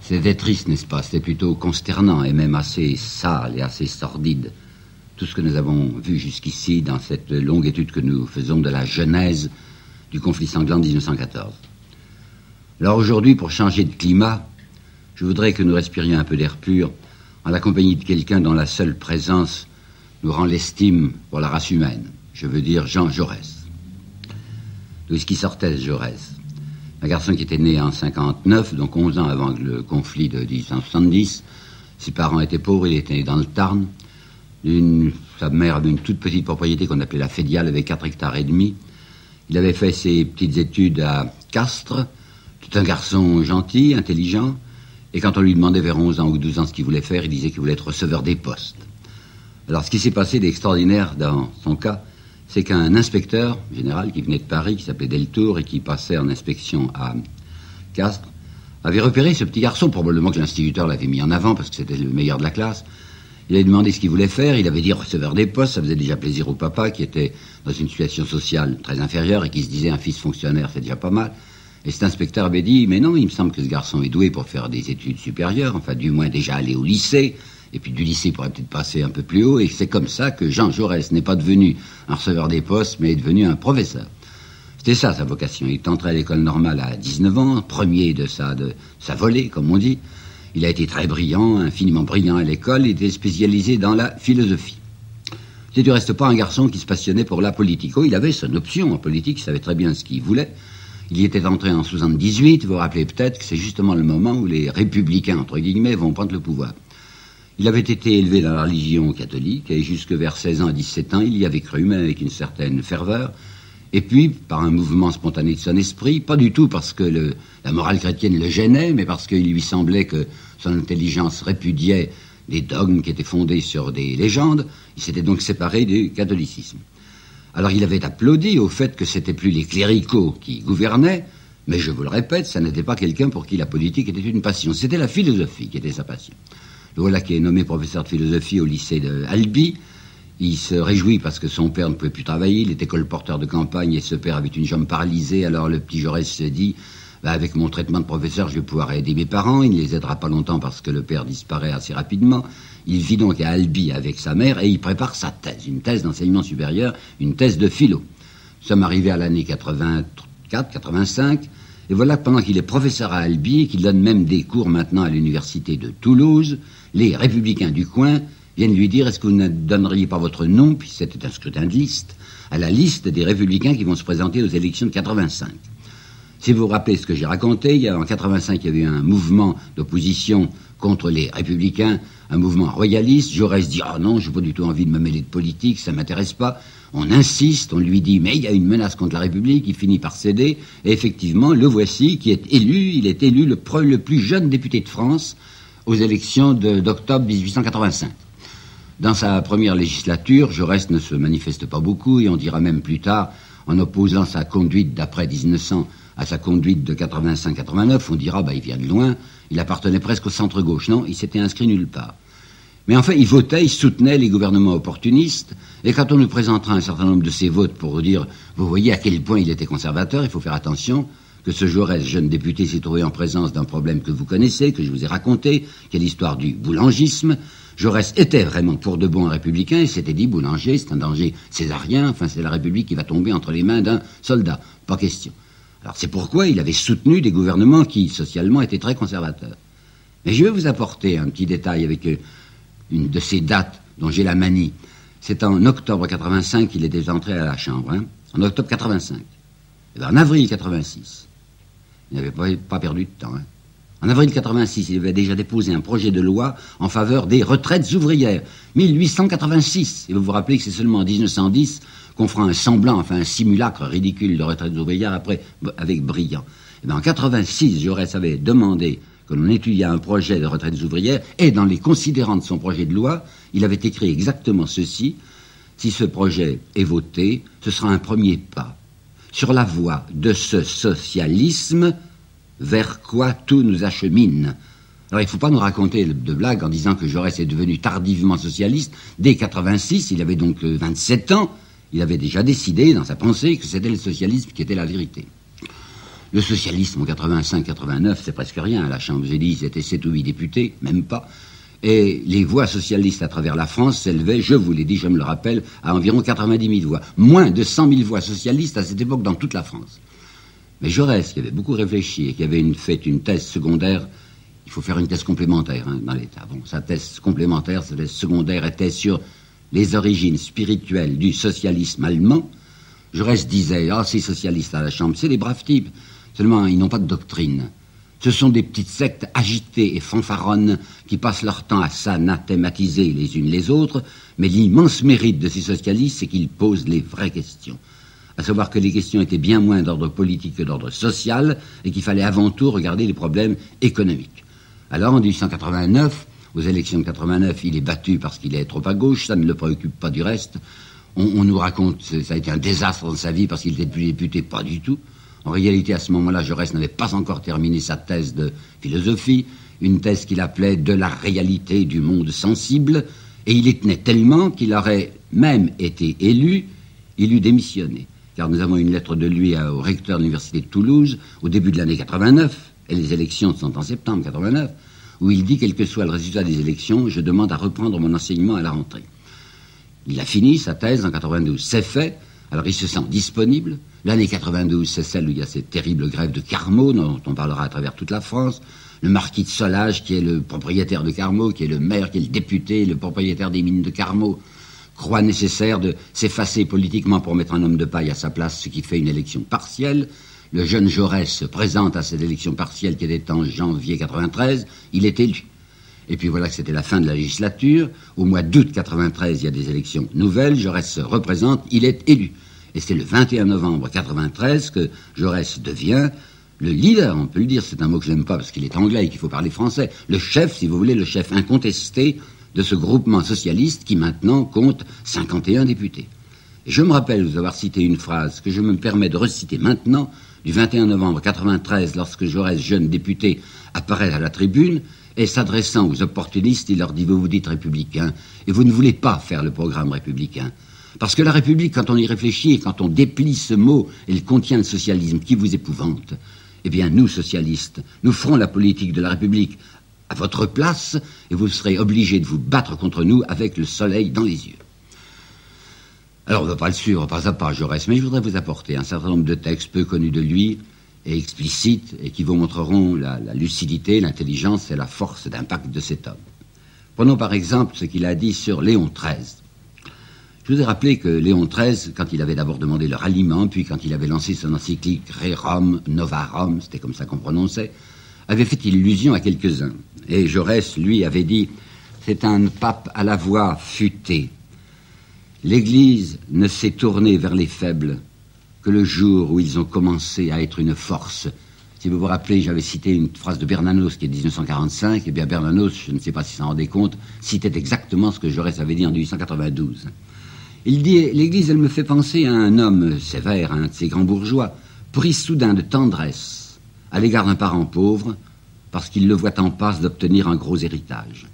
C'était triste, n'est-ce pas? C'était plutôt consternant et même assez sale et assez sordide. Tout ce que nous avons vu jusqu'ici dans cette longue étude que nous faisons de la genèse du conflit sanglant de 1914. Alors aujourd'hui, pour changer de climat, je voudrais que nous respirions un peu d'air pur en la compagnie de quelqu'un dont la seule présence nous rend l'estime pour la race humaine. Je veux dire Jean Jaurès. D'où est-ce qu'il sortait, Jaurès? Un garçon qui était né en 59, donc 11 ans avant le conflit de 1870. Ses parents étaient pauvres, il était né dans le Tarn. Sa mère avait une toute petite propriété qu'on appelait la Fédiale, avec 4 hectares et demi. Il avait fait ses petites études à Castres. Tout un garçon gentil, intelligent. Et quand on lui demandait vers 11 ans ou 12 ans ce qu'il voulait faire, il disait qu'il voulait être receveur des postes. Alors ce qui s'est passé d'extraordinaire dans son cas, c'est qu'un inspecteur général qui venait de Paris, qui s'appelait Deltour et qui passait en inspection à Castres, avait repéré ce petit garçon, probablement que l'instituteur l'avait mis en avant parce que c'était le meilleur de la classe. Il avait demandé ce qu'il voulait faire, il avait dit receveur des postes, ça faisait déjà plaisir au papa qui était dans une situation sociale très inférieure et qui se disait un fils fonctionnaire c'est déjà pas mal. Et cet inspecteur avait dit mais non, il me semble que ce garçon est doué pour faire des études supérieures, enfin du moins déjà aller au lycée, et puis du lycée il pourrait peut-être passer un peu plus haut, et c'est comme ça que Jean Jaurès n'est pas devenu un receveur des postes, mais est devenu un professeur. C'était ça sa vocation. Il est entré à l'école normale à 19 ans, premier de sa volée, comme on dit. Il a été très brillant, infiniment brillant à l'école, il était spécialisé dans la philosophie. C'est du reste pas un garçon qui se passionnait pour la politique. Oh, il avait son option en politique, il savait très bien ce qu'il voulait. Il y était entré en 78, vous vous rappelez peut-être que c'est justement le moment où les républicains, entre guillemets, vont prendre le pouvoir. Il avait été élevé dans la religion catholique, et jusque vers 16 ans à 17 ans, il y avait cru, mais avec une certaine ferveur. Et puis, par un mouvement spontané de son esprit, pas du tout parce que la morale chrétienne le gênait, mais parce qu'il lui semblait que son intelligence répudiait des dogmes qui étaient fondés sur des légendes. Il s'était donc séparé du catholicisme. Alors il avait applaudi au fait que c'était plus les cléricaux qui gouvernaient, mais je vous le répète, ça n'était pas quelqu'un pour qui la politique était une passion. C'était la philosophie qui était sa passion. Le voilà qui est nommé professeur de philosophie au lycée de Albi. Il se réjouit parce que son père ne pouvait plus travailler, il était colporteur de campagne et ce père avait une jambe paralysée. Alors le petit Jaurès se dit, avec mon traitement de professeur, je vais pouvoir aider mes parents. Il ne les aidera pas longtemps parce que le père disparaît assez rapidement. Il vit donc à Albi avec sa mère et il prépare sa thèse, une thèse d'enseignement supérieur, une thèse de philo. Nous sommes arrivés à l'année 84, 85, et voilà que pendant qu'il est professeur à Albi et qu'il donne même des cours maintenant à l'université de Toulouse, les républicains du coin viennent lui dire, est-ce que vous ne donneriez pas votre nom, puis c'était un scrutin de liste, à la liste des républicains qui vont se présenter aux élections de 85. Si vous vous rappelez ce que j'ai raconté, en 85, il y avait eu un mouvement d'opposition contre les républicains, un mouvement royaliste. Jaurès dit « Ah non, je n'ai pas du tout envie de me mêler de politique, ça ne m'intéresse pas ». On insiste, on lui dit « Mais il y a une menace contre la République », il finit par céder. Et effectivement, le voici qui est élu, il est élu le plus jeune député de France aux élections d'octobre 1885. Dans sa première législature, Jaurès ne se manifeste pas beaucoup, et on dira même plus tard, en opposant sa conduite d'après 1900 à sa conduite de 85-89, on dira, il vient de loin, il appartenait presque au centre-gauche. Non, il s'était inscrit nulle part. Mais enfin, il votait, il soutenait les gouvernements opportunistes, et quand on nous présentera un certain nombre de ses votes pour dire, vous voyez à quel point il était conservateur, il faut faire attention que ce Jaurès, jeune député, s'est trouvé en présence d'un problème que vous connaissez, que je vous ai raconté, qui est l'histoire du boulangisme. Jaurès était vraiment pour de bon un républicain, et s'était dit, boulanger, c'est un danger césarien, enfin c'est la République qui va tomber entre les mains d'un soldat. Pas question. Alors c'est pourquoi il avait soutenu des gouvernements qui, socialement, étaient très conservateurs. Mais je vais vous apporter un petit détail avec une de ces dates dont j'ai la manie. C'est en octobre 85 qu'il était entré à la Chambre, en octobre 85. Et en avril 86, il n'avait pas perdu de temps. En avril 86, il avait déjà déposé un projet de loi en faveur des retraites ouvrières. 1886. Et vous vous rappelez que c'est seulement en 1910 qu'on fera un semblant, enfin un simulacre ridicule de retraites ouvrières après, avec Briand. Et bien en 86, Jaurès avait demandé que l'on étudie un projet de retraites ouvrières, et dans les considérants de son projet de loi, il avait écrit exactement ceci: si ce projet est voté, ce sera un premier pas sur la voie de ce socialisme vers quoi tout nous achemine. Alors il ne faut pas nous raconter de blagues en disant que Jaurès est devenu tardivement socialiste. Dès 86, il avait donc 27 ans, il avait déjà décidé dans sa pensée que c'était le socialisme qui était la vérité. Le socialisme en 85-89, c'est presque rien. À la Chambre, je vous ai dit, ils étaient 7 ou 8 députés, même pas. Et les voix socialistes à travers la France s'élevaient, je vous l'ai dit, je me le rappelle, à environ 90 000 voix. Moins de 100 000 voix socialistes à cette époque dans toute la France. Mais Jaurès, qui avait beaucoup réfléchi et qui avait fait une thèse secondaire, il faut faire une thèse complémentaire dans l'État. Bon, sa thèse complémentaire, sa thèse secondaire était sur les origines spirituelles du socialisme allemand. Jaurès disait, ces socialistes à la Chambre, c'est des braves types. Seulement, ils n'ont pas de doctrine. Ce sont des petites sectes agitées et fanfaronnes qui passent leur temps à s'anathématiser les unes les autres, mais l'immense mérite de ces socialistes, c'est qu'ils posent les vraies questions. À savoir que les questions étaient bien moins d'ordre politique que d'ordre social, et qu'il fallait avant tout regarder les problèmes économiques. Alors, en 1889, aux élections de 89, il est battu parce qu'il est trop à gauche, ça ne le préoccupe pas du reste. On nous raconte que ça a été un désastre dans sa vie parce qu'il était plus député, pas du tout. En réalité, à ce moment-là, Jaurès n'avait pas encore terminé sa thèse de philosophie, une thèse qu'il appelait « De la réalité du monde sensible », et il y tenait tellement qu'il aurait même été élu, il eût démissionné. Car nous avons une lettre de lui au recteur de l'université de Toulouse, au début de l'année 89, et les élections sont en septembre 89, où il dit, quel que soit le résultat des élections, je demande à reprendre mon enseignement à la rentrée. Il a fini sa thèse en 92, c'est fait, alors il se sent disponible. L'année 92, c'est celle où il y a cette terrible grève de Carmaux, dont on parlera à travers toute la France. Le marquis de Solage, qui est le propriétaire de Carmaux, qui est le maire, qui est le député, le propriétaire des mines de Carmaux, croit nécessaire de s'effacer politiquement pour mettre un homme de paille à sa place, ce qui fait une élection partielle. Le jeune Jaurès se présente à cette élection partielle qui était en janvier 93, il est élu. Et puis voilà que c'était la fin de la législature. Au mois d'août 93, il y a des élections nouvelles, Jaurès se représente, il est élu. Et c'est le 21 novembre 93 que Jaurès devient le leader, on peut le dire, c'est un mot que je n'aime pas parce qu'il est anglais et qu'il faut parler français, le chef, si vous voulez, le chef incontesté de ce groupement socialiste qui maintenant compte 51 députés. Et je me rappelle vous avoir cité une phrase que je me permets de reciter maintenant, du 21 novembre 93, lorsque Jaurès, jeune député, apparaît à la tribune, et s'adressant aux opportunistes, il leur dit « Vous vous dites républicain, et vous ne voulez pas faire le programme républicain. Parce que la République, quand on y réfléchit, et quand on déplie ce mot, elle contient le socialisme qui vous épouvante. Eh bien, nous, socialistes, nous ferons la politique de la République à votre place, et vous serez obligés de vous battre contre nous avec le soleil dans les yeux. » Alors, on ne va pas le suivre pas à pas, Jaurès, mais je voudrais vous apporter un certain nombre de textes peu connus de lui, et explicites, et qui vous montreront la lucidité, l'intelligence et la force d'impact de cet homme. Prenons par exemple ce qu'il a dit sur Léon XIII. Je vous ai rappelé que Léon XIII, quand il avait d'abord demandé le ralliement, puis quand il avait lancé son encyclique Rerum Novarum, c'était comme ça qu'on prononçait, avait fait illusion à quelques-uns. Et Jaurès, lui, avait dit « C'est un pape à la voix futée. L'Église ne s'est tournée vers les faibles que le jour où ils ont commencé à être une force. » Si vous vous rappelez, j'avais cité une phrase de Bernanos qui est de 1945, et bien Bernanos, je ne sais pas si s'en rendait compte, citait exactement ce que Jaurès avait dit en 1892. Il dit « L'Église, elle me fait penser à un homme sévère, un de ces grands bourgeois, pris soudain de tendresse à l'égard d'un parent pauvre, parce qu'il le voit en passe d'obtenir un gros héritage.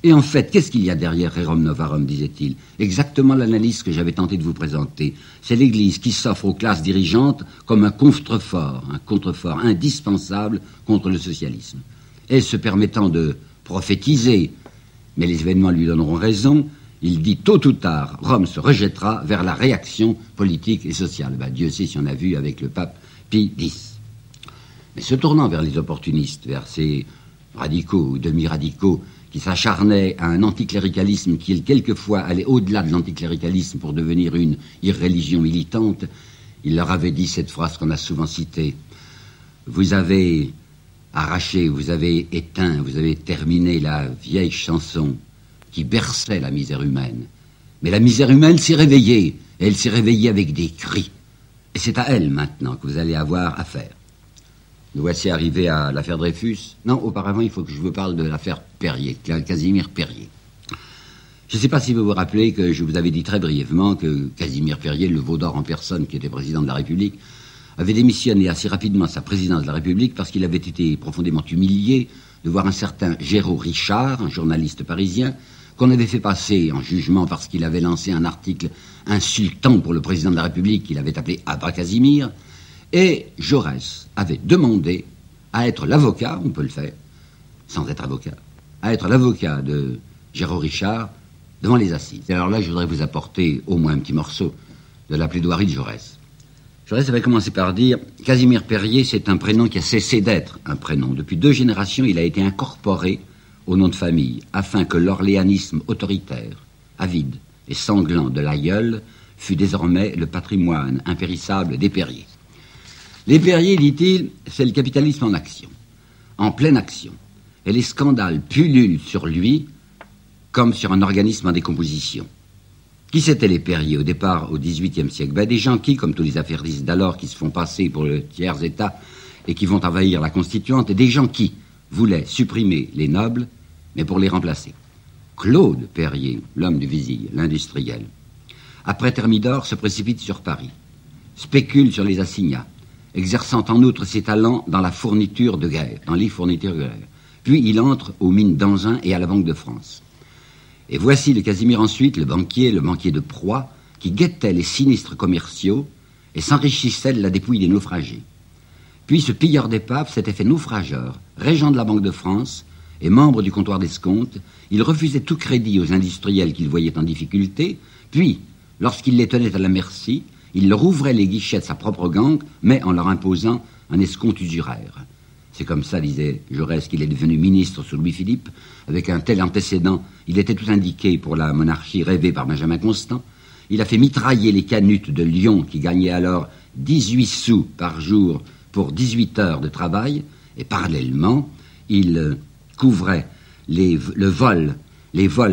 Et en fait, qu'est-ce qu'il y a derrière Rerum Novarum, disait-il? Exactement l'analyse que j'avais tenté de vous présenter. C'est l'Église qui s'offre aux classes dirigeantes comme un contrefort indispensable contre le socialisme. Et se permettant de prophétiser, mais les événements lui donneront raison, il dit tôt ou tard, Rome se rejettera vers la réaction politique et sociale. Dieu sait si on a vu avec le pape Pie X. Mais se tournant vers les opportunistes, vers ces radicaux ou demi-radicaux, qui s'acharnait à un anticléricalisme qui, quelquefois, allait au-delà de l'anticléricalisme pour devenir une irréligion militante, il leur avait dit cette phrase qu'on a souvent citée. Vous avez arraché, vous avez éteint, vous avez terminé la vieille chanson qui berçait la misère humaine. Mais la misère humaine s'est réveillée, et elle s'est réveillée avec des cris. Et c'est à elle, maintenant, que vous allez avoir affaire. Nous voici arrivés à l'affaire Dreyfus. Non, auparavant, il faut que je vous parle de l'affaire Perrier, Casimir Perrier. Je ne sais pas si vous vous rappelez que je vous avais dit très brièvement que Casimir Perrier, le veau d'or en personne qui était président de la République, avait démissionné assez rapidement sa présidence de la République parce qu'il avait été profondément humilié de voir un certain Géraud Richard, un journaliste parisien, qu'on avait fait passer en jugement parce qu'il avait lancé un article insultant pour le président de la République qu'il avait appelé Abracazimir. Et Jaurès avait demandé à être l'avocat, on peut le faire, sans être avocat, à être l'avocat de Géraud Richard devant les assises. Et alors là, je voudrais vous apporter au moins un petit morceau de la plaidoirie de Jaurès. Jaurès avait commencé par dire « Casimir Périer, c'est un prénom qui a cessé d'être un prénom. Depuis 2 générations, il a été incorporé au nom de famille, afin que l'orléanisme autoritaire, avide et sanglant de l'aïeul fût désormais le patrimoine impérissable des Périers. Les Périers, dit-il, c'est le capitalisme en action, en pleine action, et les scandales pullulent sur lui comme sur un organisme en décomposition. Qui c'étaient les Périers au départ au XVIIIe siècle? Des gens qui, comme tous les affairistes d'alors, qui se font passer pour le tiers-État et qui vont envahir la Constituante, et des gens qui voulaient supprimer les nobles, mais pour les remplacer. Claude Périer, l'homme du Vizille, l'industriel, après Thermidor, se précipite sur Paris, spécule sur les assignats, exerçant en outre ses talents dans la fourniture de guerre, dans les fournitures de guerre. Puis il entre aux mines d'Anzin et à la Banque de France. Et voici le Casimir ensuite, le banquier de proie, qui guettait les sinistres commerciaux et s'enrichissait de la dépouille des naufragés. Puis ce pilleur d'épave s'était fait naufrageur, régent de la Banque de France et membre du comptoir d'escompte. Il refusait tout crédit aux industriels qu'il voyait en difficulté, puis, lorsqu'il les tenait à la merci, il leur ouvrait les guichets de sa propre gang, mais en leur imposant un escompte usuraire. C'est comme ça, disait Jaurès, qu'il est devenu ministre sous Louis-Philippe. Avec un tel antécédent, il était tout indiqué pour la monarchie rêvée par Benjamin Constant. Il a fait mitrailler les canutes de Lyon, qui gagnaient alors 18 sous par jour pour 18 heures de travail, et parallèlement, il couvrait les vols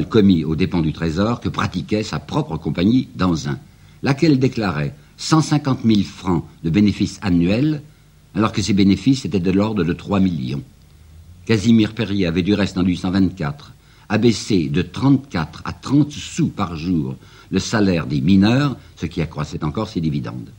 commis aux dépens du Trésor que pratiquait sa propre compagnie d'Anzin, laquelle déclarait 150 000 francs de bénéfices annuels, alors que ses bénéfices étaient de l'ordre de 3 millions. Casimir Périer avait du reste en 1824 abaissé de 34 à 30 sous par jour le salaire des mineurs, ce qui accroissait encore ses dividendes.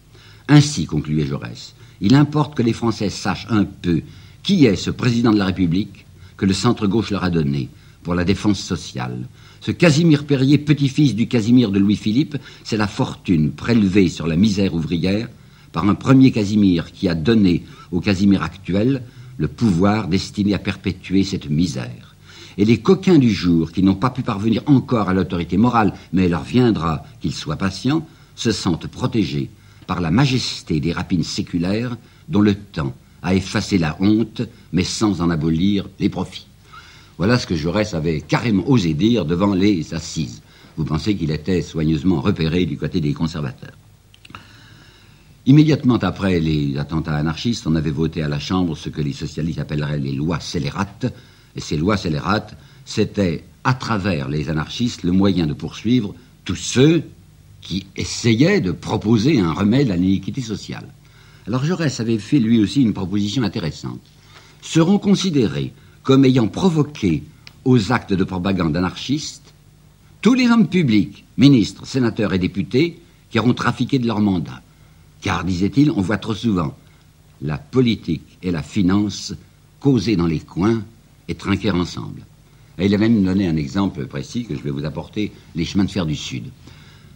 Ainsi, concluait Jaurès, il importe que les Français sachent un peu qui est ce président de la République que le centre-gauche leur a donné pour la défense sociale. Ce Casimir Périer, petit-fils du Casimir de Louis-Philippe, c'est la fortune prélevée sur la misère ouvrière par un premier Casimir qui a donné au Casimir actuel le pouvoir destiné à perpétuer cette misère. Et les coquins du jour, qui n'ont pas pu parvenir encore à l'autorité morale, mais il leur viendra qu'ils soient patients, se sentent protégés par la majesté des rapines séculaires dont le temps a effacé la honte, mais sans en abolir les profits. Voilà ce que Jaurès avait carrément osé dire devant les assises. Vous pensez qu'il était soigneusement repéré du côté des conservateurs. Immédiatement après les attentats anarchistes, on avait voté à la Chambre ce que les socialistes appelleraient les lois scélérates. Et ces lois scélérates, c'était, à travers les anarchistes, le moyen de poursuivre tous ceux qui essayaient de proposer un remède à l'iniquité sociale. Alors Jaurès avait fait lui aussi une proposition intéressante. Seront considérés comme ayant provoqué aux actes de propagande anarchistes tous les hommes publics, ministres, sénateurs et députés, qui auront trafiqué de leur mandat. Car, disait-il, on voit trop souvent la politique et la finance causer dans les coins et trinquer ensemble. Et il a même donné un exemple précis que je vais vous apporter, les chemins de fer du Sud.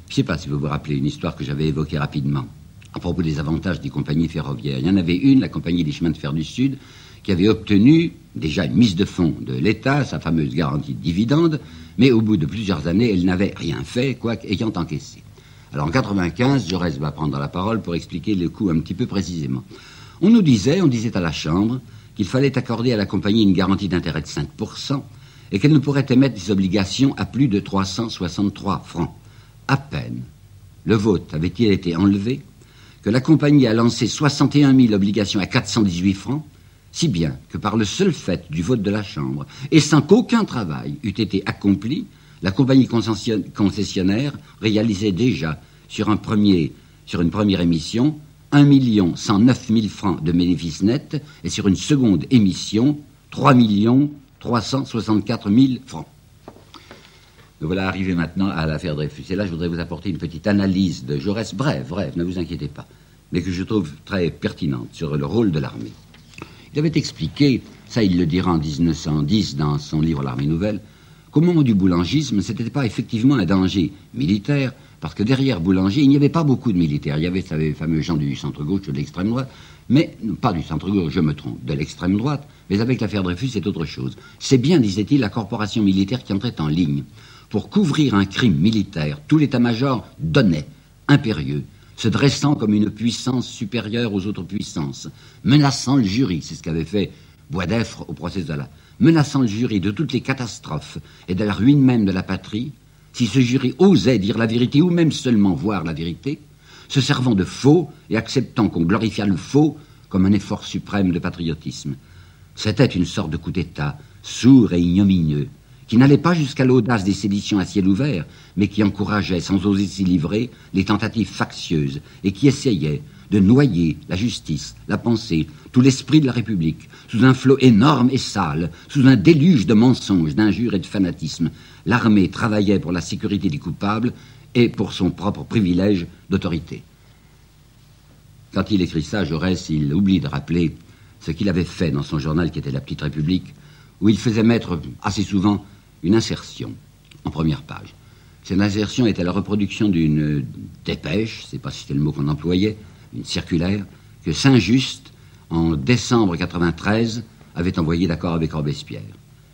Je ne sais pas si vous vous rappelez une histoire que j'avais évoquée rapidement à propos des avantages des compagnies ferroviaires. Il y en avait une, la compagnie des chemins de fer du Sud, qui avait obtenu déjà une mise de fonds de l'État, sa fameuse garantie de dividendes, mais au bout de plusieurs années, elle n'avait rien fait, quoique ayant encaissé. Alors en 1995, Jaurès va prendre la parole pour expliquer le coup un petit peu précisément. On disait à la Chambre qu'il fallait accorder à la compagnie une garantie d'intérêt de 5% et qu'elle ne pourrait émettre des obligations à plus de 363 francs. À peine le vote avait-il été enlevé que la compagnie a lancé 61 000 obligations à 418 francs, si bien que par le seul fait du vote de la Chambre, et sans qu'aucun travail eût été accompli, la compagnie concessionnaire réalisait déjà sur une première émission 1 109 000 francs de bénéfices nets et sur une seconde émission 3 364 000 francs. Nous voilà arrivés maintenant à l'affaire Dreyfus. Et là, je voudrais vous apporter une petite analyse de Jaurès, bref, ne vous inquiétez pas, mais que je trouve très pertinente sur le rôle de l'armée. Il avait expliqué, ça il le dira en 1910 dans son livre L'Armée nouvelle, qu'au moment du boulangisme, ce n'était pas effectivement un danger militaire, Parce que derrière Boulanger, il n'y avait pas beaucoup de militaires. Il y avait les fameux gens du centre-gauche ou de l'extrême droite, mais pas du centre-gauche, je me trompe, de l'extrême droite. Mais avec l'affaire Dreyfus, c'est autre chose. C'est bien, disait-il, la corporation militaire qui entrait en ligne. Pour couvrir un crime militaire, tout l'état-major donnait, impérieux, se dressant comme une puissance supérieure aux autres puissances, menaçant le jury, c'est ce qu'avait fait Boisdeffre au procès Zola, menaçant le jury de toutes les catastrophes et de la ruine même de la patrie, si ce jury osait dire la vérité ou même seulement voir la vérité, se servant de faux et acceptant qu'on glorifiât le faux comme un effort suprême de patriotisme. C'était une sorte de coup d'État, sourd et ignominieux, qui n'allait pas jusqu'à l'audace des séditions à ciel ouvert, mais qui encourageait, sans oser s'y livrer, les tentatives factieuses, et qui essayait de noyer la justice, la pensée, tout l'esprit de la République, sous un flot énorme et sale, sous un déluge de mensonges, d'injures et de fanatisme. L'armée travaillait pour la sécurité des coupables et pour son propre privilège d'autorité. Quand il écrit ça, Jaurès, il oublie de rappeler ce qu'il avait fait dans son journal qui était La Petite République, où il faisait mettre assez souvent une insertion en première page. Cette insertion était la reproduction d'une dépêche, je ne sais pas si c'était le mot qu'on employait, une circulaire, que Saint-Just, en décembre 93, avait envoyée d'accord avec Robespierre.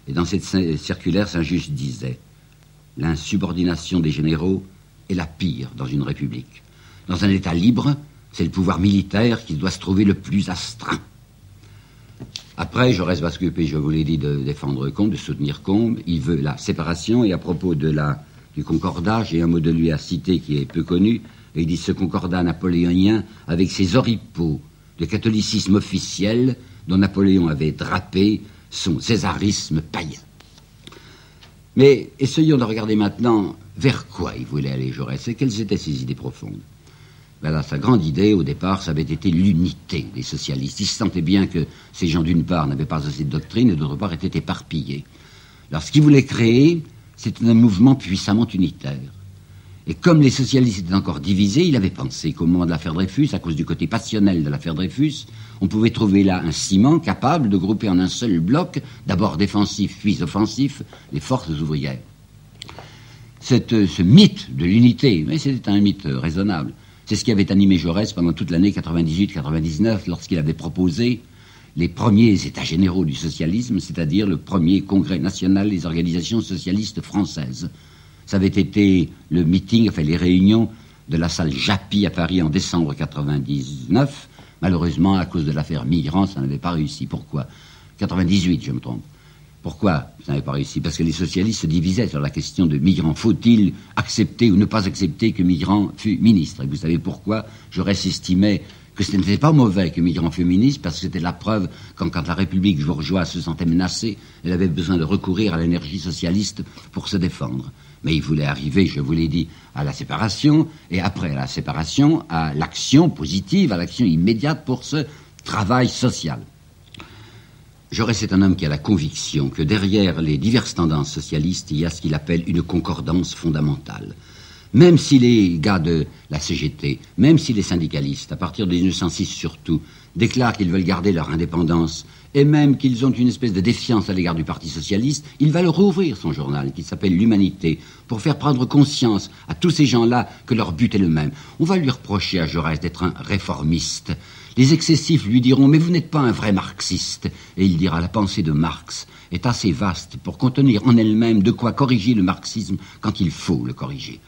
Et dans cette circulaire, Saint-Just disait « L'insubordination des généraux est la pire dans une république. Dans un État libre, c'est le pouvoir militaire qui doit se trouver le plus astreint. » Après, Jaurès va s'occuper, je vous l'ai dit, de défendre Combes, de soutenir Combes. Il veut la séparation, et à propos du concordat, j'ai un mot de lui à citer qui est peu connu, et il dit ce concordat napoléonien avec ses oripeaux de catholicisme officiel dont Napoléon avait drapé son césarisme païen. Mais essayons de regarder maintenant vers quoi il voulait aller Jaurès et quelles étaient ses idées profondes. Voilà, sa grande idée, au départ, ça avait été l'unité des socialistes. Il se sentait bien que ces gens, d'une part, n'avaient pas assez de doctrine, et d'autre part, étaient éparpillés. Alors, ce qu'il voulait créer, c'était un mouvement puissamment unitaire. Et comme les socialistes étaient encore divisés, il avait pensé qu'au moment de l'affaire Dreyfus, à cause du côté passionnel de l'affaire Dreyfus, on pouvait trouver là un ciment capable de grouper en un seul bloc, d'abord défensif puis offensif, les forces ouvrières. Ce mythe de l'unité, mais c'était un mythe raisonnable, c'est ce qui avait animé Jaurès pendant toute l'année 98-99, lorsqu'il avait proposé les premiers états généraux du socialisme, c'est-à-dire le premier congrès national des organisations socialistes françaises. Ça avait été le meeting, enfin les réunions de la salle Japy à Paris en décembre 99. Malheureusement, à cause de l'affaire migrants, ça n'avait pas réussi. Pourquoi 98, je me trompe. Pourquoi ça n'avait pas réussi? Parce que les socialistes se divisaient sur la question de migrants. Faut-il accepter ou ne pas accepter que Mitterrand fût ministre? Et vous savez pourquoi Jaurès estimait que ce n'était pas mauvais que Mitterrand fût ministre, parce que c'était la preuve quand la République bourgeoise se sentait menacée, elle avait besoin de recourir à l'énergie socialiste pour se défendre. Mais il voulait arriver, je vous l'ai dit, à la séparation, et après la séparation, à l'action positive, à l'action immédiate pour ce travail social. Jaurès est un homme qui a la conviction que derrière les diverses tendances socialistes, il y a ce qu'il appelle une concordance fondamentale. Même si les gars de la CGT, même si les syndicalistes, à partir de 1906 surtout, déclarent qu'ils veulent garder leur indépendance, et même qu'ils ont une espèce de défiance à l'égard du Parti socialiste, il va leur rouvrir son journal, qui s'appelle L'Humanité, pour faire prendre conscience à tous ces gens-là que leur but est le même. On va lui reprocher à Jaurès d'être un réformiste. Les excessifs lui diront « mais vous n'êtes pas un vrai marxiste ». Et il dira « la pensée de Marx est assez vaste pour contenir en elle-même de quoi corriger le marxisme quand il faut le corriger ».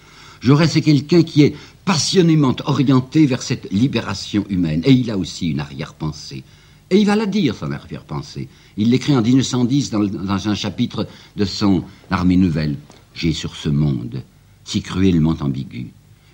Jaurès est quelqu'un qui est passionnément orienté vers cette libération humaine. Et il a aussi une arrière-pensée. Et il va la dire, son arrière-pensée. Il l'écrit en 1910 dans un chapitre de son Armée nouvelle. « J'ai sur ce monde, si cruellement ambigu,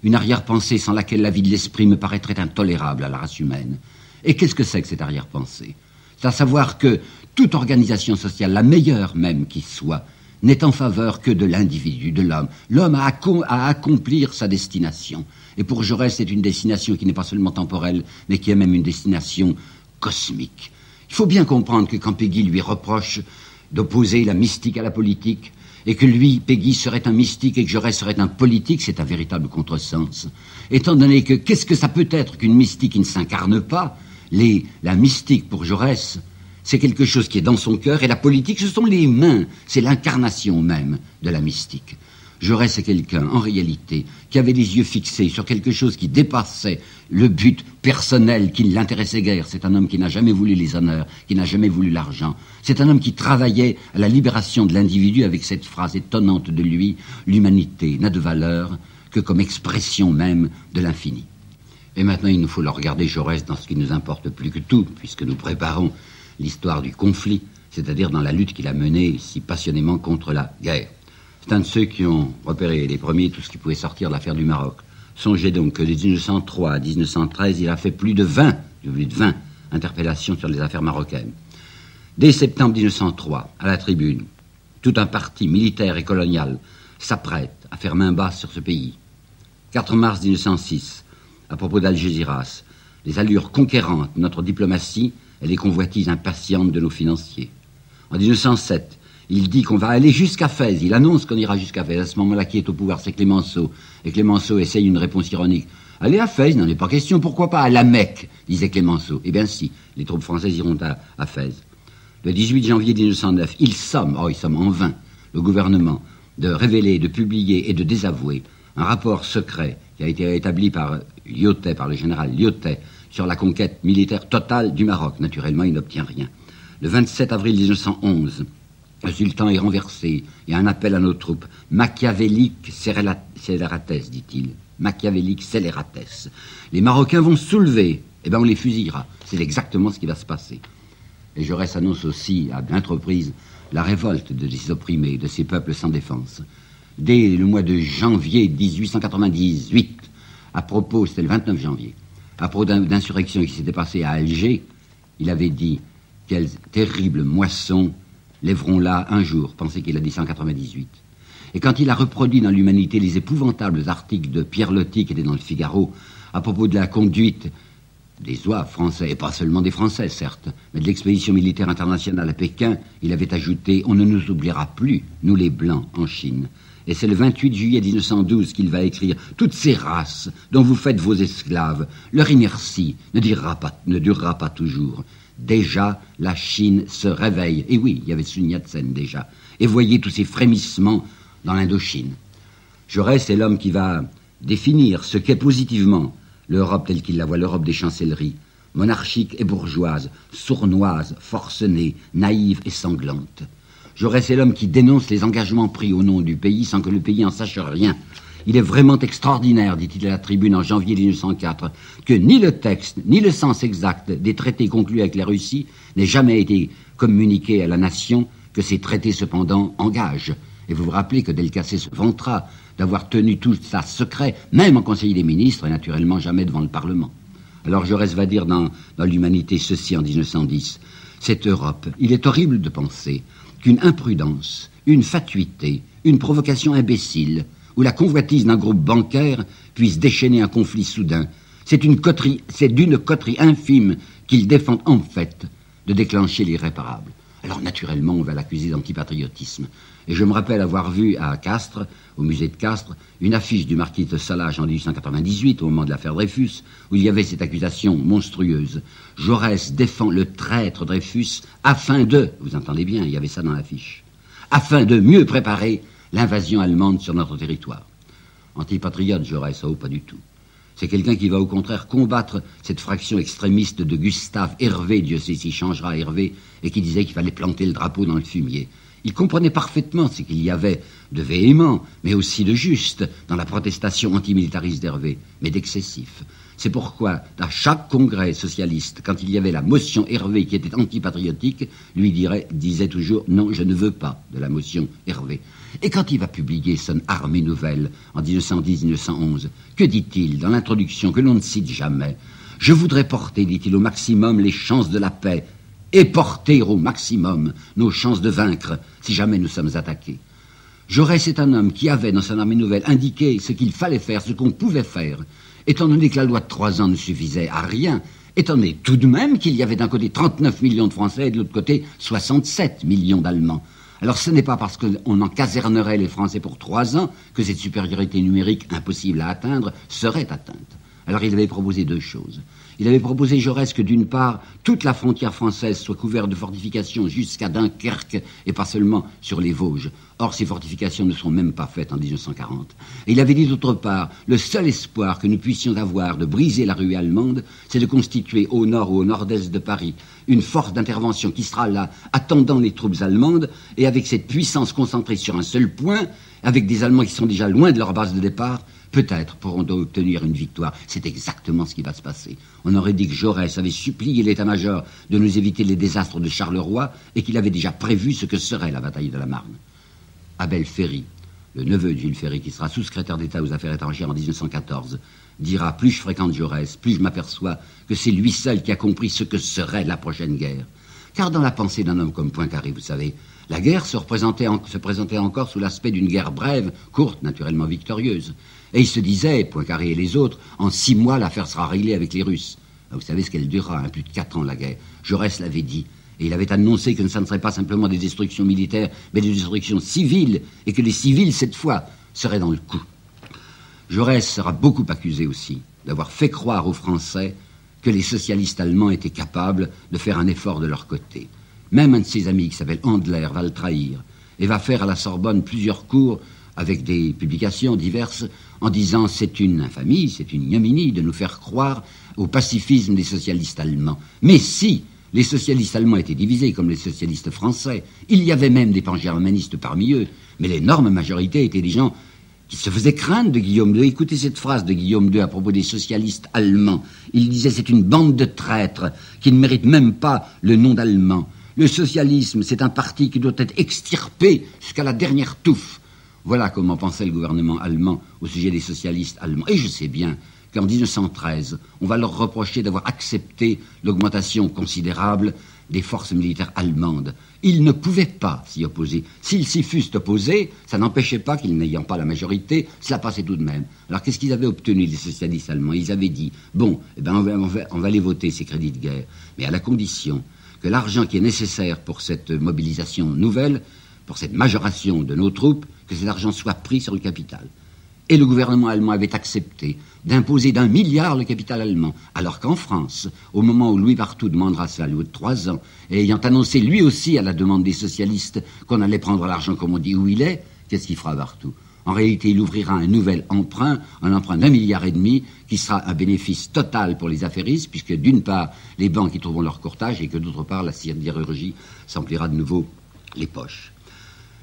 une arrière-pensée sans laquelle la vie de l'esprit me paraîtrait intolérable à la race humaine. » Et qu'est-ce que c'est que cette arrière-pensée? C'est à savoir que toute organisation sociale, la meilleure même qui soit, n'est en faveur que de l'individu, de l'homme. L'homme a à accomplir sa destination. Et pour Jaurès, c'est une destination qui n'est pas seulement temporelle, mais qui est même une destination cosmique. Il faut bien comprendre que quand Péguy lui reproche d'opposer la mystique à la politique, et que lui, Péguy, serait un mystique et que Jaurès serait un politique, c'est un véritable contresens. Étant donné que, qu'est-ce que ça peut être qu'une mystique qui ne s'incarne pas? La mystique, pour Jaurès, c'est quelque chose qui est dans son cœur, et la politique, ce sont les mains, c'est l'incarnation même de la mystique. Jaurès est quelqu'un, en réalité, qui avait les yeux fixés sur quelque chose qui dépassait le but personnel qui ne l'intéressait guère. C'est un homme qui n'a jamais voulu les honneurs, qui n'a jamais voulu l'argent. C'est un homme qui travaillait à la libération de l'individu avec cette phrase étonnante de lui, l'humanité n'a de valeur que comme expression même de l'infini. Et maintenant, il nous faut le regarder, Jaurès, dans ce qui nous importe plus que tout, puisque nous préparons l'histoire du conflit, c'est-à-dire dans la lutte qu'il a menée si passionnément contre la guerre. C'est un de ceux qui ont repéré les premiers tout ce qui pouvait sortir de l'affaire du Maroc. Songez donc que de 1903 à 1913, il a fait plus de 20 interpellations sur les affaires marocaines. Dès septembre 1903, à la Tribune, tout un parti militaire et colonial s'apprête à faire main basse sur ce pays. 4 mars 1906, à propos d'Algésiras, les allures conquérantes de notre diplomatie et les convoitises impatientes de nos financiers. En 1907, il dit qu'on va aller jusqu'à Fès. Il annonce qu'on ira jusqu'à Fès. À ce moment-là, qui est au pouvoir, c'est Clémenceau. Et Clémenceau essaye une réponse ironique. Allez à Fès, n'en est pas question. Pourquoi pas à la Mecque, disait Clémenceau. Eh bien si, les troupes françaises iront à Fès. Le 18 janvier 1909, il somme en vain, le gouvernement de révéler, de publier et de désavouer un rapport secret qui a été établi par Lyautey, par le général Lyautey, sur la conquête militaire totale du Maroc. Naturellement, il n'obtient rien. Le 27 avril 1911, le sultan est renversé. Il y a un appel à nos troupes. Machiavélique scélératesse, dit-il. Machiavélique scélératesse. Les Marocains vont se soulever. Eh bien, on les fusillera. C'est exactement ce qui va se passer. Et Jaurès annonce aussi, à maintes reprises, la révolte de ces opprimés, de ces peuples sans défense. Dès le mois de janvier 1898, à propos, c'était le 29 janvier, à propos d'insurrection qui s'était passée à Alger, il avait dit « Quelle terrible moisson lèveront là un jour », pensez qu'il a dit 198. Et quand il a reproduit dans l'Humanité les épouvantables articles de Pierre Loti, qui était dans le Figaro, à propos de la conduite des zouaves français, et pas seulement des Français, certes, mais de l'expédition militaire internationale à Pékin, il avait ajouté « On ne nous oubliera plus, nous les Blancs, en Chine ». Et c'est le 28 juillet 1912 qu'il va écrire « Toutes ces races dont vous faites vos esclaves, leur inertie ne durera pas toujours. Déjà, la Chine se réveille. » Et oui, il y avait Sun Yat-sen déjà. Et voyez tous ces frémissements dans l'Indochine. Jaurès est l'homme qui va définir ce qu'est positivement l'Europe telle qu'il la voit, l'Europe des chancelleries, monarchique et bourgeoise, sournoise, forcenée, naïve et sanglante. Jaurès est l'homme qui dénonce les engagements pris au nom du pays sans que le pays en sache rien. Il est vraiment extraordinaire, dit-il à la Tribune en janvier 1904, que ni le texte, ni le sens exact des traités conclus avec la Russie n'aient jamais été communiqués à la nation, que ces traités cependant engagent. Et vous vous rappelez que Delcassé se vantera d'avoir tenu tout ça secret, même en Conseil des ministres, et naturellement jamais devant le Parlement. Alors Jaurès va dire dans l'Humanité ceci en 1910. Cette Europe, il est horrible de penser qu'une imprudence, une fatuité, une provocation imbécile, ou la convoitise d'un groupe bancaire puisse déchaîner un conflit soudain. C'est d'une coterie infime qu'ils défendent en fait de déclencher l'irréparable. Alors naturellement, on va l'accuser d'antipatriotisme. Et je me rappelle avoir vu à Castres, au musée de Castres, une affiche du marquis de Salages en 1898, au moment de l'affaire Dreyfus, où il y avait cette accusation monstrueuse. Jaurès défend le traître Dreyfus afin de, vous entendez bien, il y avait ça dans l'affiche, afin de mieux préparer l'invasion allemande sur notre territoire. Antipatriote, Jaurès, oh, pas du tout. C'est quelqu'un qui va au contraire combattre cette fraction extrémiste de Gustave Hervé, Dieu sait s'il changera Hervé, et qui disait qu'il fallait planter le drapeau dans le fumier. Il comprenait parfaitement ce qu'il y avait de véhément, mais aussi de juste, dans la protestation antimilitariste d'Hervé, mais d'excessif. C'est pourquoi, à chaque congrès socialiste, quand il y avait la motion Hervé qui était antipatriotique, lui disait toujours « Non, je ne veux pas de la motion Hervé ». Et quand il va publier son Armée nouvelle en 1910-1911, que dit-il dans l'introduction que l'on ne cite jamais? « Je voudrais porter, dit-il, au maximum les chances de la paix et porter au maximum nos chances de vaincre si jamais nous sommes attaqués. » Jaurès est un homme qui avait dans son Armée nouvelle indiqué ce qu'il fallait faire, ce qu'on pouvait faire, étant donné que la loi de 3 ans ne suffisait à rien, étant donné tout de même qu'il y avait d'un côté 39 millions de Français et de l'autre côté 67 millions d'Allemands. Alors ce n'est pas parce qu'on en casernerait les Français pour 3 ans que cette supériorité numérique impossible à atteindre serait atteinte. Alors il avait proposé deux choses. Il avait proposé, Jaurès, que d'une part, toute la frontière française soit couverte de fortifications jusqu'à Dunkerque et pas seulement sur les Vosges. Or, ces fortifications ne sont même pas faites en 1940. Et il avait dit d'autre part, le seul espoir que nous puissions avoir de briser la ruée allemande, c'est de constituer au nord ou au nord-est de Paris une force d'intervention qui sera là, attendant les troupes allemandes, et avec cette puissance concentrée sur un seul point, avec des Allemands qui sont déjà loin de leur base de départ, peut-être pourront-ils obtenir une victoire. C'est exactement ce qui va se passer. On aurait dit que Jaurès avait supplié l'état-major de nous éviter les désastres de Charleroi et qu'il avait déjà prévu ce que serait la bataille de la Marne. Abel Ferry, le neveu de Jules Ferry, qui sera sous-secrétaire d'État aux Affaires étrangères en 1914, dira « Plus je fréquente Jaurès, plus je m'aperçois que c'est lui seul qui a compris ce que serait la prochaine guerre. » Car dans la pensée d'un homme comme Poincaré, vous savez, la guerre se présentait encore sous l'aspect d'une guerre brève, courte, naturellement victorieuse. Et il se disait, Poincaré et les autres, en 6 mois, l'affaire sera réglée avec les Russes. Vous savez ce qu'elle durera, plus de 4 ans, la guerre. Jaurès l'avait dit. Et il avait annoncé que ça ne serait pas simplement des destructions militaires, mais des destructions civiles, et que les civils, cette fois, seraient dans le coup. Jaurès sera beaucoup accusé aussi d'avoir fait croire aux Français que les socialistes allemands étaient capables de faire un effort de leur côté. Même un de ses amis, qui s'appelle Handler, va le trahir, et va faire à la Sorbonne plusieurs cours avec des publications diverses, en disant c'est une infamie, c'est une ignominie de nous faire croire au pacifisme des socialistes allemands. Mais si les socialistes allemands étaient divisés comme les socialistes français, il y avait même des pangermanistes parmi eux, mais l'énorme majorité étaient des gens qui se faisaient craindre de Guillaume II. Écoutez cette phrase de Guillaume II à propos des socialistes allemands. Il disait c'est une bande de traîtres qui ne mérite même pas le nom d'Allemands. Le socialisme, c'est un parti qui doit être extirpé jusqu'à la dernière touffe. Voilà comment pensait le gouvernement allemand au sujet des socialistes allemands. Et je sais bien qu'en 1913, on va leur reprocher d'avoir accepté l'augmentation considérable des forces militaires allemandes. Ils ne pouvaient pas s'y opposer. S'ils s'y fussent opposés, ça n'empêchait pas qu'ils n'ayant pas la majorité, cela passait tout de même. Alors qu'est-ce qu'ils avaient obtenu, les socialistes allemands? Ils avaient dit, bon, eh ben, on va les voter, ces crédits de guerre, mais à la condition que l'argent qui est nécessaire pour cette mobilisation nouvelle, pour cette majoration de nos troupes, que cet argent soit pris sur le capital. Et le gouvernement allemand avait accepté d'imposer d'1 milliard le capital allemand, alors qu'en France, au moment où Louis Barthou demandera ça, Louis de 3 ans, et ayant annoncé lui aussi à la demande des socialistes qu'on allait prendre l'argent comme on dit où il est, qu'est-ce qu'il fera Barthou? En réalité, il ouvrira un nouvel emprunt, un emprunt d'1,5 milliard, qui sera un bénéfice total pour les affairistes, puisque d'une part, les banques y trouveront leur courtage, et que d'autre part, la sidérurgie s'emplira de nouveau les poches.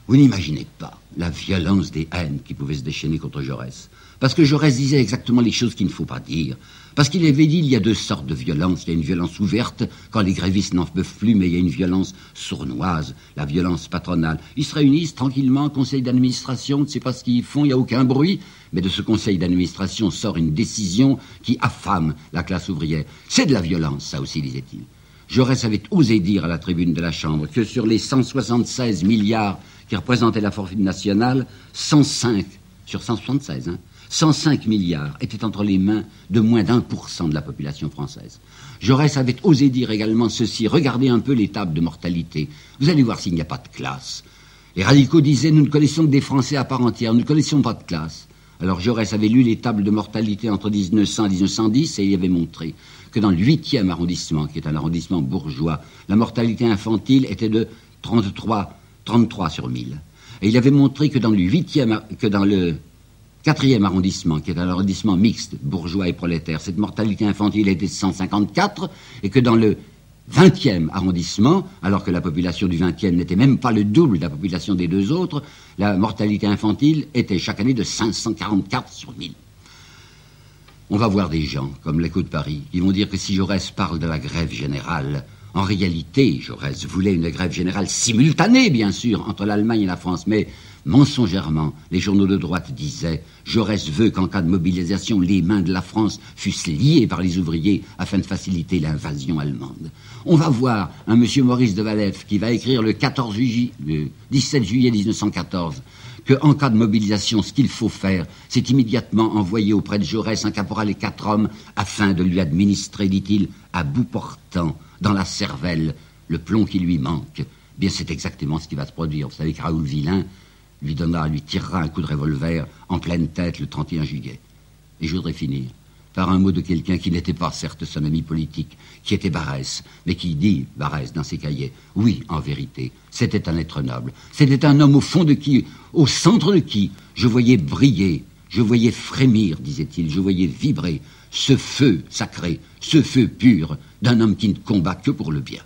Vous n'imaginez pas la violence des haines qui pouvaient se déchaîner contre Jaurès. Parce que Jaurès disait exactement les choses qu'il ne faut pas dire. Parce qu'il avait dit il y a 2 sortes de violence. Il y a une violence ouverte, quand les grévistes n'en peuvent plus, mais il y a une violence sournoise, la violence patronale. Ils se réunissent tranquillement, conseil d'administration, on ne sait pas ce qu'ils font, il n'y a aucun bruit. Mais de ce conseil d'administration sort une décision qui affame la classe ouvrière. C'est de la violence, ça aussi, disait-il. Jaurès avait osé dire à la tribune de la Chambre que sur les 176 milliards qui représentaient la fortune nationale, 105, sur 176, 105 milliards étaient entre les mains de moins d'1% de la population française. Jaurès avait osé dire également ceci, regardez un peu les tables de mortalité, vous allez voir s'il n'y a pas de classe. Les radicaux disaient, nous ne connaissons que des Français à part entière, nous ne connaissons pas de classe. Alors Jaurès avait lu les tables de mortalité entre 1900 et 1910 et il avait montré que dans le 8e arrondissement, qui est un arrondissement bourgeois, la mortalité infantile était de 33 sur 1000. Et il avait montré que dans le 4e arrondissement, qui est un arrondissement mixte, bourgeois et prolétaire, cette mortalité infantile était de 154, et que dans le 20e arrondissement, alors que la population du 20e n'était même pas le double de la population des 2 autres, la mortalité infantile était chaque année de 544 sur 1000. On va voir des gens, comme l'Écho de Paris, qui vont dire que si Jaurès parle de la grève générale, en réalité, Jaurès voulait une grève générale simultanée, bien sûr, entre l'Allemagne et la France, mais mensongèrement, les journaux de droite disaient « Jaurès veut qu'en cas de mobilisation, les mains de la France fussent liées par les ouvriers afin de faciliter l'invasion allemande. » On va voir un monsieur Maurice de Valef qui va écrire le 17 juillet 1914 qu'en cas de mobilisation, ce qu'il faut faire, c'est immédiatement envoyer auprès de Jaurès un caporal et 4 hommes afin de lui administrer, dit-il, à bout portant, dans la cervelle, le plomb qui lui manque. Bien, c'est exactement ce qui va se produire. Vous savez que Raoul Villain lui tirera un coup de revolver en pleine tête le 31 juillet. Et je voudrais finir par un mot de quelqu'un qui n'était pas, certes, son ami politique, qui était Barrès, mais qui dit, Barrès, dans ses cahiers, oui, en vérité, c'était un être noble. C'était un homme au fond de qui, au centre de qui, je voyais briller, je voyais frémir, disait-il, je voyais vibrer ce feu sacré, ce feu pur d'un homme qui ne combat que pour le bien.